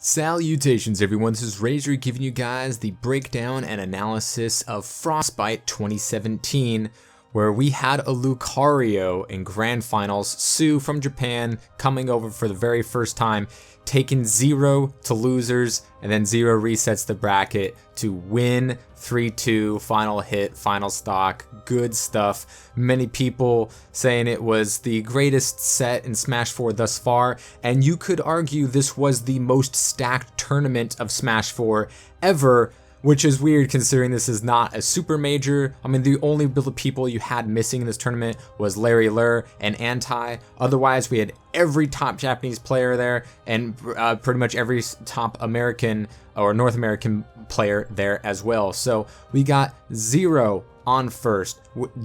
Salutations everyone, this is Razor giving you guys the breakdown and analysis of Frostbite 2017, where we had a Lucario in Grand Finals, Sue from Japan coming over for the very first time, taking 0 to losers, and then 0 resets the bracket to win 3-2, final hit, final stock, good stuff. Many people saying it was the greatest set in Smash 4 thus far, and you could argue this was the most stacked tournament of Smash 4 ever, which is weird considering this is not a super major. I mean, the only people you had missing in this tournament was Larry Lur and Anti. Otherwise, we had every top Japanese player there and pretty much every top American or North American player there as well. So we got 0 on first,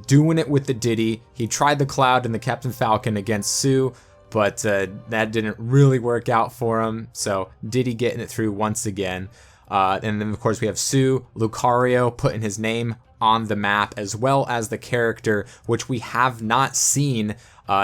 doing it with the Diddy. He tried the Cloud and the Captain Falcon against Sue, but that didn't really work out for him. So Diddy getting it through once again. And then, of course, we have Sue, Lucario putting his name on the map, as well as the character, which we have not seen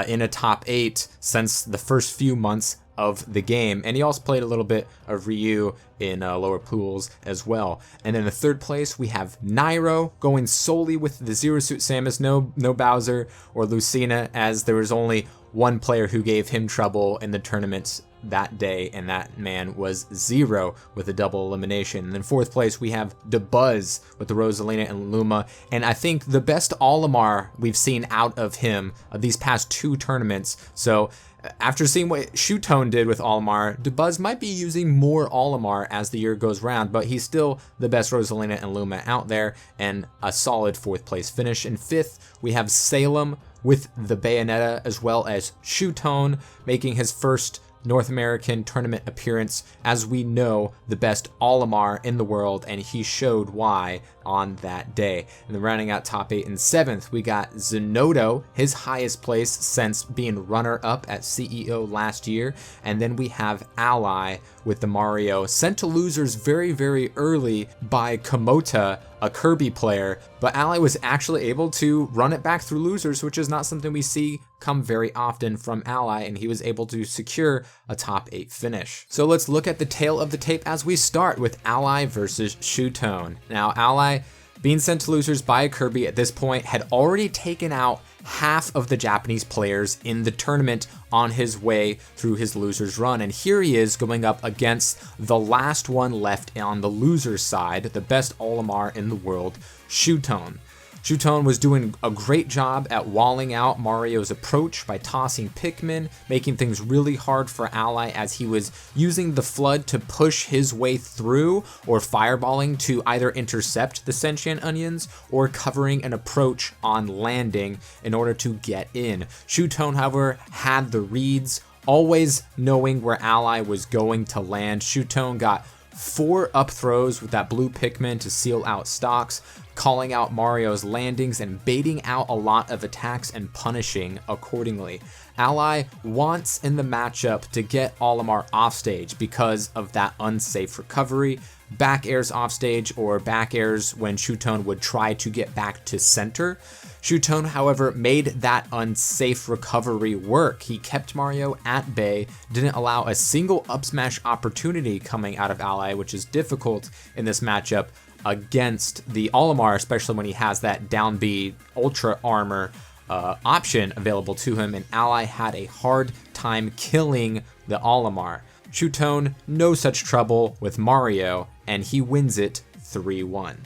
in a top 8 since the first few months of the game. And he also played a little bit of Ryu in lower pools as well. And then in third place, we have Nairo going solely with the Zero Suit Samus, no Bowser or Lucina, as there was only one player who gave him trouble in the tournament that day, and that man was 0 with a double elimination. And then fourth place, we have Dabuz with the Rosalina and Luma, and I think the best Olimar we've seen out of him these past 2 tournaments. So after seeing what Shutone did with Olimar, Dabuz might be using more Olimar as the year goes round, but he's still the best Rosalina and Luma out there, and a solid 4th place finish. In 5th, we have Salem with the Bayonetta, as well as Shutone making his first North American tournament appearance, as we know the best Olimar in the world, and he showed why on that day. And then rounding out top 8 and 7th, we got Zenodo, his highest place since being runner-up at CEO last year. And then we have Ally with the Mario, sent to losers very, very early by Komota, a Kirby player, but Ally was actually able to run it back through losers, which is not something we see come very often from Ally, and he was able to secure a top 8 finish. So let's look at the tail of the tape as we start with Ally versus Shutone. Now, Ally, being sent to losers by Kirby at this point, had already taken out half of the Japanese players in the tournament on his way through his losers run, and here he is going up against the last one left on the losers side, the best Olimar in the world, Shutone. Shutone was doing a great job at walling out Mario's approach by tossing Pikmin, making things really hard for Ally as he was using the Flood to push his way through, or fireballing to either intercept the sentient onions or covering an approach on landing in order to get in. Shutone, however, had the reads, always knowing where Ally was going to land. Shutone got 4 up throws with that blue Pikmin to seal out stocks, calling out Mario's landings and baiting out a lot of attacks and punishing accordingly. Ally wants in the matchup to get Olimar offstage because of that unsafe recovery, back airs offstage or back airs when Shutone would try to get back to center. Shutone, however, made that unsafe recovery work. He kept Mario at bay, didn't allow a single up smash opportunity coming out of Ally, which is difficult in this matchup against the Olimar, especially when he has that down B ultra armor option available to him, and Ally had a hard time killing the Olimar. Shutone, no such trouble with Mario, and he wins it 3-1.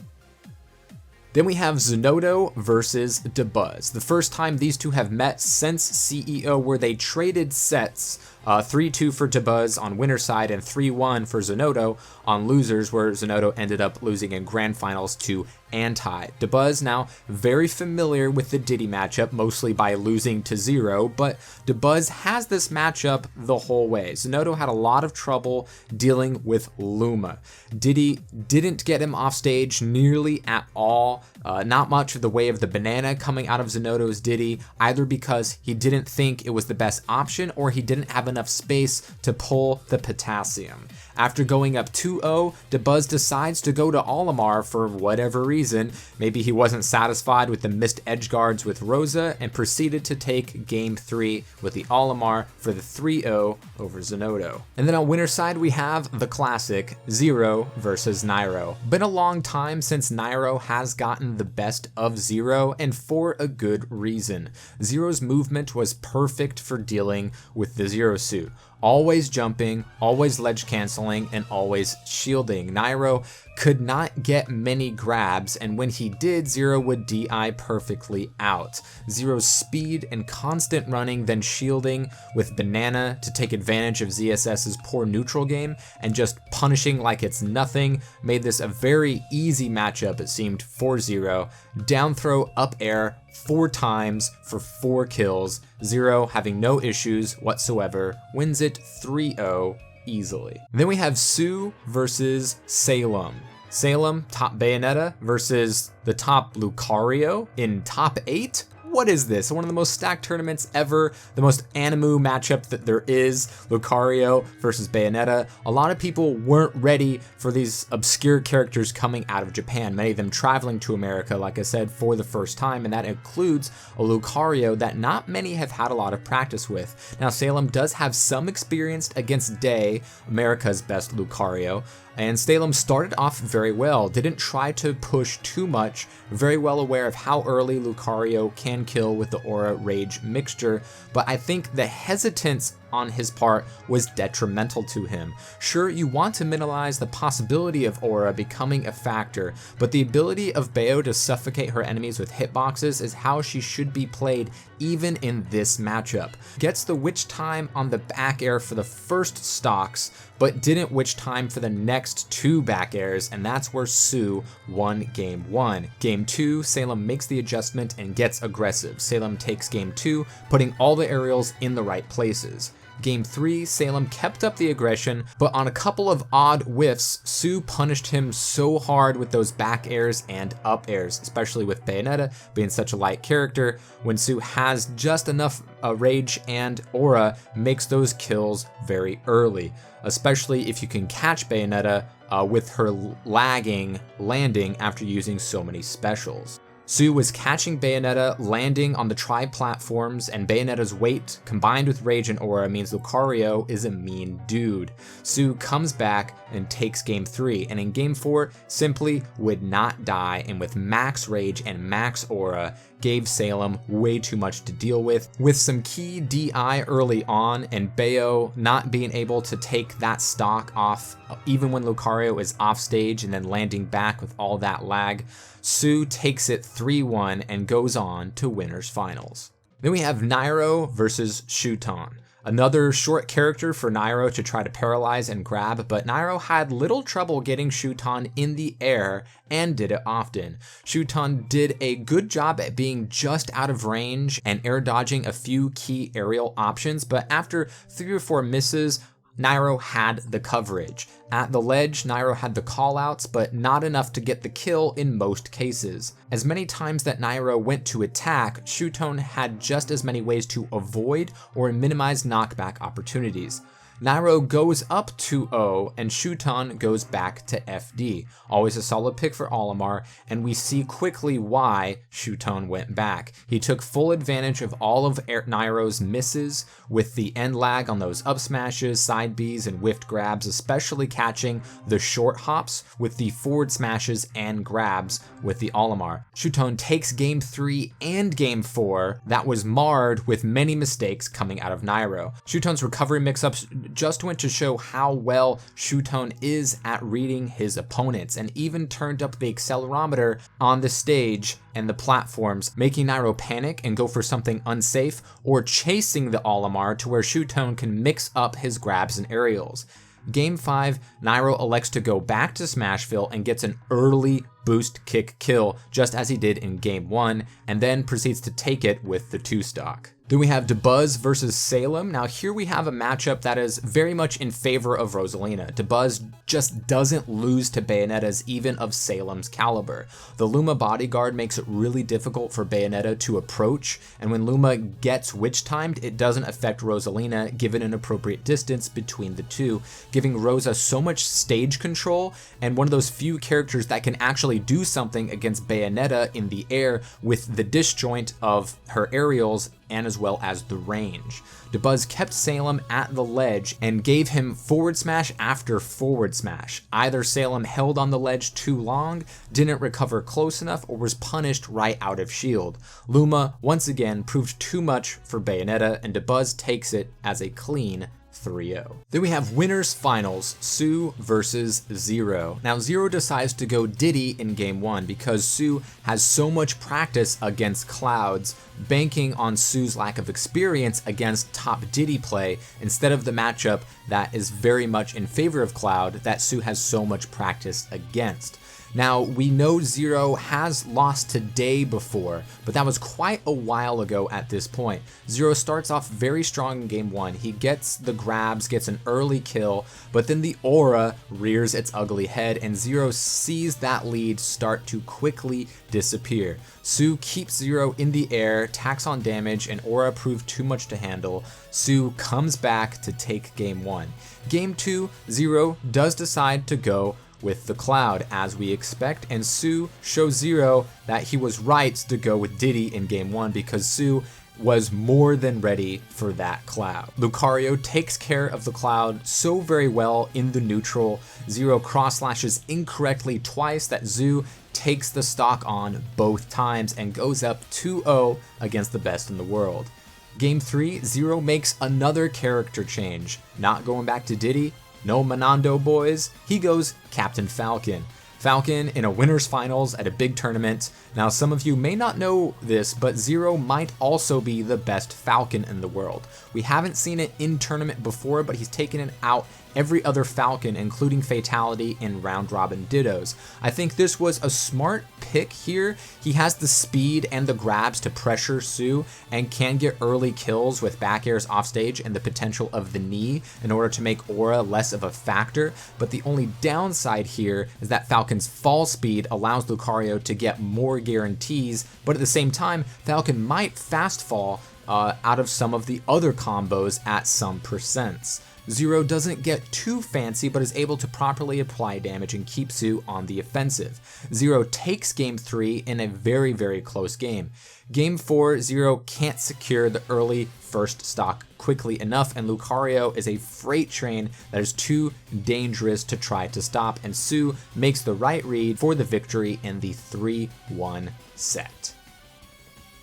Then we have Zenodo versus Dabuz. The first time these two have met since CEO, where they traded sets, 3-2 for Dabuz on winner side and 3-1 for Zenodo on losers, where Zenodo ended up losing in grand finals to Anti. Dabuz now very familiar with the Diddy matchup, mostly by losing to 0, but Dabuz has this matchup the whole way. Zenodo had a lot of trouble dealing with Luma. Diddy didn't get him off stage nearly at all. Not much of the way of the banana coming out of Zenodo's Diddy, either because he didn't think it was the best option or he didn't have enough space to pull the potassium. After going up 2-0, Dabuz decides to go to Olimar for whatever reason. Maybe he wasn't satisfied with the missed edge guards with Rosa and proceeded to take game 3 with the Olimar for the 3-0 over Zenodo. And then on winner's side, we have the classic Zero versus Nairo. Been a long time since Nairo has gotten the best of Zero, and for a good reason. Zero's movement was perfect for dealing with the Zero suit. Always jumping, always ledge canceling, and always shielding. Nairo could not get many grabs, and when he did, Zero would DI perfectly out. Zero's speed and constant running, then shielding with Banana to take advantage of ZSS's poor neutral game, and just punishing like it's nothing, made this a very easy matchup, it seemed, for Zero. Down throw, up air, 4 times for 4 kills. Zero, having no issues whatsoever, wins it 3-0 easily. Then we have Sue versus Salem. Salem, top Bayonetta versus the top Lucario in top 8? What is this? One of the most stacked tournaments ever, the most Animu matchup that there is, Lucario versus Bayonetta. A lot of people weren't ready for these obscure characters coming out of Japan, many of them traveling to America, like I said, for the first time, and that includes a Lucario that not many have had a lot of practice with. Now, Salem does have some experience against Day, America's best Lucario, and Salem started off very well, didn't try to push too much, very well aware of how early Lucario can kill with the Aura Rage mixture, but I think the hesitance on his part was detrimental to him. Sure, you want to minimize the possibility of Aura becoming a factor, but the ability of Bayo to suffocate her enemies with hitboxes is how she should be played even in this matchup. Gets the witch time on the back air for the first stocks, but didn't witch time for the next 2 back airs, and that's where Sue won game 1. Game 2, Salem makes the adjustment and gets aggressive. Salem takes game 2, putting all the aerials in the right places. Game 3, Salem kept up the aggression, but on a couple of odd whiffs, Sue punished him so hard with those back airs and up airs, especially with Bayonetta being such a light character. When Sue has just enough rage and aura, makes those kills very early, especially if you can catch Bayonetta with her lagging landing after using so many specials. Sue was catching Bayonetta, landing on the tri-platforms, and Bayonetta's weight combined with rage and aura means Lucario is a mean dude. Sue comes back and takes game 3, and in game 4 simply would not die, and with max rage and max aura gave Salem way too much to deal with some key DI early on, and Bayo not being able to take that stock off even when Lucario is off stage and then landing back with all that lag. Sue takes it 3-1 and goes on to winners finals. Then we have Nairo versus Shuton. Another short character for Nairo to try to paralyze and grab, but Nairo had little trouble getting Shuton in the air and did it often. Shuton did a good job at being just out of range and air dodging a few key aerial options, but after 3 or 4 misses, Nairo had the coverage. At the ledge, Nairo had the callouts, but not enough to get the kill in most cases. As many times that Nairo went to attack, Shuton had just as many ways to avoid or minimize knockback opportunities. Nairo goes up 2-0 and Shuton goes back to FD. Always a solid pick for Olimar, and we see quickly why Shuton went back. He took full advantage of all of Nairo's misses with the end lag on those up smashes, side Bs, and whiffed grabs, especially catching the short hops with the forward smashes and grabs with the Olimar. Shuton takes game 3 and game 4 that was marred with many mistakes coming out of Nairo. Shuton's recovery mix-ups just went to show how well Shuton is at reading his opponents, and even turned up the accelerometer on the stage and the platforms, making Nairo panic and go for something unsafe, or chasing the Olimar to where Shuton can mix up his grabs and aerials. Game 5, Nairo elects to go back to Smashville and gets an early boost, kick, kill, just as he did in game 1, and then proceeds to take it with the 2-stock. Then we have Dabuz versus Salem. Now here we have a matchup that is very much in favor of Rosalina. Dabuz just doesn't lose to Bayonettas even of Salem's caliber. The Luma bodyguard makes it really difficult for Bayonetta to approach, and when Luma gets witch timed, it doesn't affect Rosalina given an appropriate distance between the two, giving Rosa so much stage control and one of those few characters that can actually do something against Bayonetta in the air with the disjoint of her aerials and as well as the range. Dabuz kept Salem at the ledge and gave him forward smash after forward smash. Either Salem held on the ledge too long, didn't recover close enough, or was punished right out of shield. Luma once again proved too much for Bayonetta, and Dabuz takes it as a clean 3-0. Then we have winners finals, Sue versus Zero. Now Zero decides to go Diddy in game 1 because Sue has so much practice against Clouds, banking on Sue's lack of experience against top Diddy play instead of the matchup that is very much in favor of Cloud that Sue has so much practice against. Now, we know Zero has lost to Day before, but that was quite a while ago at this point. Zero starts off very strong in game 1. He gets the grabs, gets an early kill, but then the aura rears its ugly head, and Zero sees that lead start to quickly disappear. Sue keeps Zero in the air, tacks on damage, and aura proved too much to handle. Sue comes back to take game 1. Game 2, Zero does decide to go with the Cloud as we expect, and Sue shows Zero that he was right to go with Diddy in game 1 because Sue was more than ready for that Cloud. Lucario takes care of the Cloud so very well in the neutral. Zero cross slashes incorrectly twice that Zoo takes the stock on both times and goes up 2-0 against the best in the world. Game 3, Zero makes another character change, not going back to Diddy. No Manando boys, he goes Captain Falcon. Falcon in a winners finals at a big tournament. Now some of you may not know this, but Zero might also be the best Falcon in the world. We haven't seen it in tournament before, but he's taken it out every other Falcon, including Fatality and Round Robin Dittos. I think this was a smart pick here. He has the speed and the grabs to pressure Sue and can get early kills with back airs offstage and the potential of the knee in order to make aura less of a factor, but the only downside here is that Falcon's fall speed allows Lucario to get more guarantees, but at the same time, Falcon might fast fall out of some of the other combos at some percents. Zero doesn't get too fancy, but is able to properly apply damage and keep Sue on the offensive. Zero takes game 3 in a very, very close game. Game 4, Zero can't secure the early first stock quickly enough, and Lucario is a freight train that is too dangerous to try to stop, and Sue makes the right read for the victory in the 3-1 set.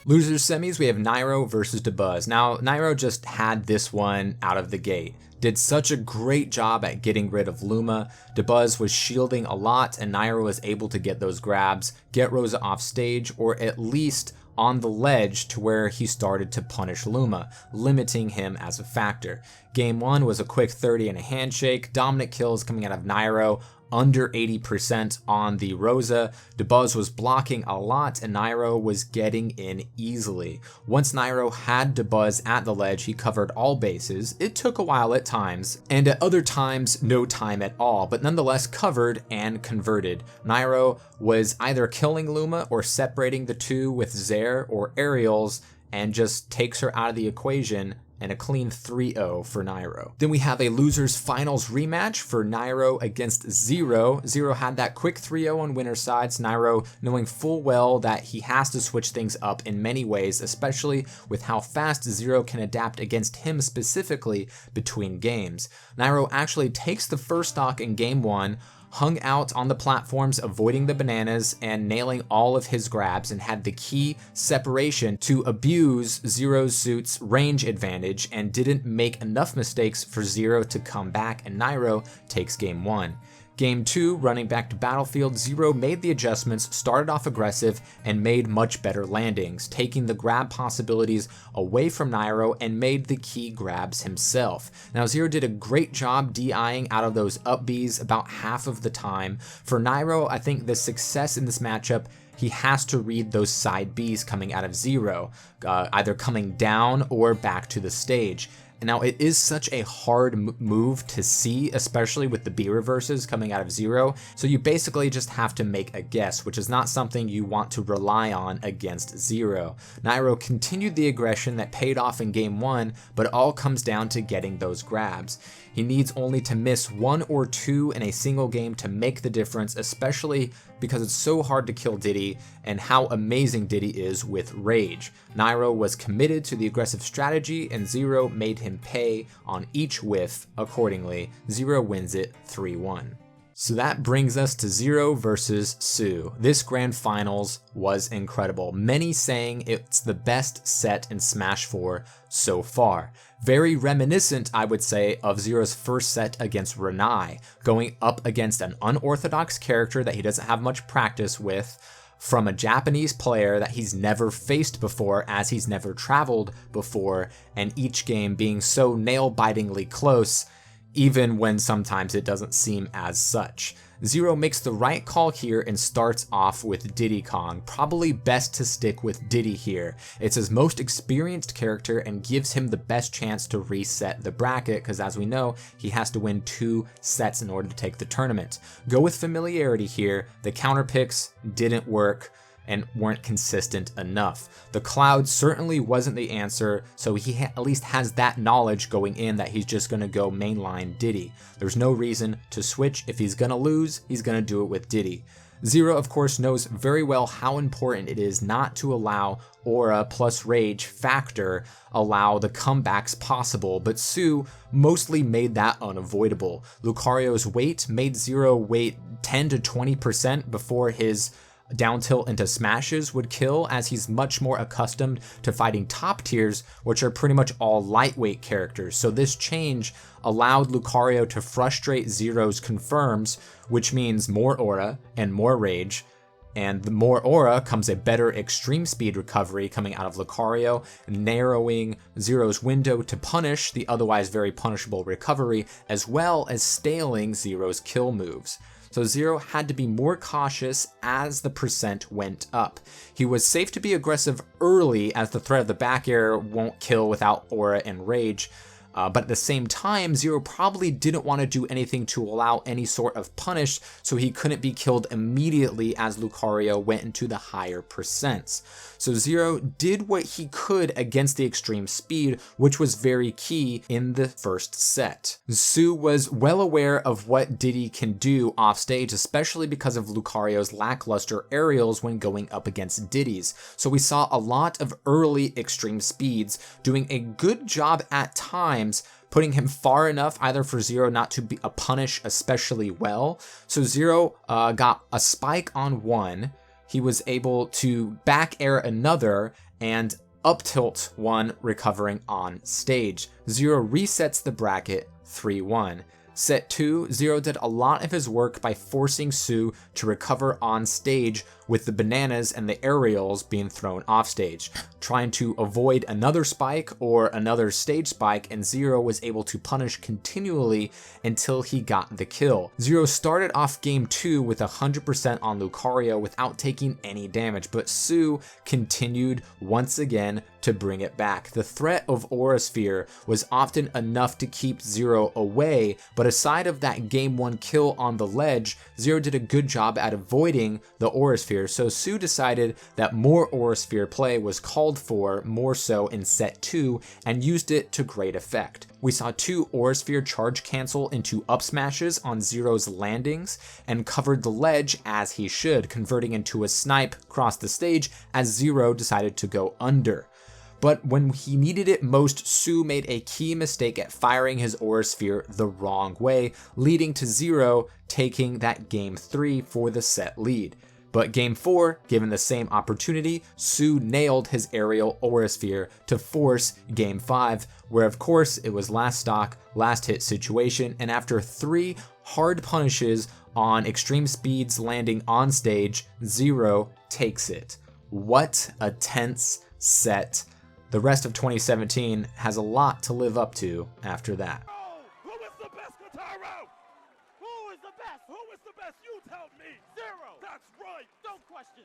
Losers semis, we have Nairo versus Dabuz. Now, Nairo just had this one out of the gate. Did such a great job at getting rid of Luma. Dabuz was shielding a lot, and Nairo was able to get those grabs, get Rosa off stage, or at least on the ledge to where he started to punish Luma, limiting him as a factor. Game 1 was a quick 30 and a handshake, dominant kills coming out of Nairo, under 80% on the Rosa. Dabuz was blocking a lot and Nairo was getting in easily. Once Nairo had Dabuz at the ledge, he covered all bases. It took a while at times, and at other times no time at all, but nonetheless covered and converted. Nairo was either killing Luma or separating the two with Zair or aerials and just takes her out of the equation, and a clean 3-0 for Nairo. Then we have a losers finals rematch for Nairo against Zero. Zero had that quick 3-0 on winner sides, Nairo knowing full well that he has to switch things up in many ways, especially with how fast Zero can adapt against him specifically between games. Nairo actually takes the first stock in game 1, hung out on the platforms avoiding the bananas and nailing all of his grabs, and had the key separation to abuse Zero's suit's range advantage and didn't make enough mistakes for Zero to come back, and Nairo takes game 1. Game 2, running back to battlefield, Zero made the adjustments, started off aggressive, and made much better landings, taking the grab possibilities away from Nairo and made the key grabs himself. Now Zero did a great job DIing out of those up Bs about half of the time. For Nairo, I think the success in this matchup, he has to read those side Bs coming out of Zero, either coming down or back to the stage. Now, it is such a hard move to see, especially with the B reverses coming out of Zero, so you basically just have to make a guess, which is not something you want to rely on against Zero. Nairo continued the aggression that paid off in game 1, but it all comes down to getting those grabs. He needs only to miss 1 or 2 in a single game to make the difference, especially because it's so hard to kill Diddy and how amazing Diddy is with rage. Nairo was committed to the aggressive strategy and Zero made him pay on each whiff accordingly. Zero wins it 3-1. So that brings us to Zero versus Sue. This grand finals was incredible. Many saying it's the best set in Smash 4 so far. Very reminiscent, I would say, of Zero's first set against Renai, going up against an unorthodox character that he doesn't have much practice with, from a Japanese player that he's never faced before, as he's never traveled before, and each game being so nail-bitingly close, even when sometimes it doesn't seem as such. Zero makes the right call here and starts off with Diddy Kong. Probably best to stick with Diddy here. It's his most experienced character and gives him the best chance to reset the bracket, because as we know, he has to win 2 sets in order to take the tournament. Go with familiarity here. The counter picks didn't work and weren't consistent enough. The Cloud certainly wasn't the answer, so he at least has that knowledge going in that he's just gonna go mainline Diddy. There's no reason to switch. If he's gonna lose, he's gonna do it with Diddy. Zero, of course, knows very well how important it is not to allow Aura plus Rage factor allow the comebacks possible, but Sue mostly made that unavoidable. Lucario's weight made Zero wait 10 to 20% before his down tilt into smashes would kill, as he's much more accustomed to fighting top tiers, which are pretty much all lightweight characters. So this change allowed Lucario to frustrate Zero's confirms, which means more aura and more rage. And the more aura comes a better extreme speed recovery coming out of Lucario, narrowing Zero's window to punish the otherwise very punishable recovery, as well as staling Zero's kill moves. So Zero had to be more cautious as the percent went up. He was safe to be aggressive early, as the threat of the back air won't kill without aura and rage, but at the same time, Zero probably didn't want to do anything to allow any sort of punish, so he couldn't be killed immediately as Lucario went into the higher percents. So Zero did what he could against the extreme speed, which was very key in the first set. Sue was well aware of what Diddy can do offstage, especially because of Lucario's lackluster aerials when going up against Diddy's. So we saw a lot of early extreme speeds, doing a good job at times, putting him far enough either for Zero not to be a punish especially well. So Zero got a spike on one, he was able to back air another, and up tilt one, recovering on stage. Zero resets the bracket 3-1. Set 2, Zero did a lot of his work by forcing Sue to recover on stage with the bananas and the aerials being thrown off stage, trying to avoid another spike or another stage spike, and Zero was able to punish continually until he got the kill. Zero started off game 2 with 100% on Lucario without taking any damage, but Sue continued once again to bring it back. The threat of Aura Sphere was often enough to keep Zero away, but aside of that game 1 kill on the ledge, Zero did a good job at avoiding the Aura Sphere, so Sue decided that more Aura Sphere play was called for, more so in set 2, and used it to great effect. We saw 2 Aura Sphere charge cancel into up smashes on Zero's landings, and covered the ledge as he should, converting into a snipe across the stage as Zero decided to go under. But when he needed it most, Sue made a key mistake at firing his Aura Sphere the wrong way, leading to Zero taking that game 3 for the set lead. But game 4, given the same opportunity, Sue nailed his aerial Aura Sphere to force game 5, where of course it was last stock, last hit situation, and after 3 hard punishes on extreme speeds landing on stage, 0 takes it. What a tense set. The rest of 2017 has a lot to live up to after that. Who is the best, Lucario? Who is the best? Who is the best? You tell me. 0. That's right. Don't question.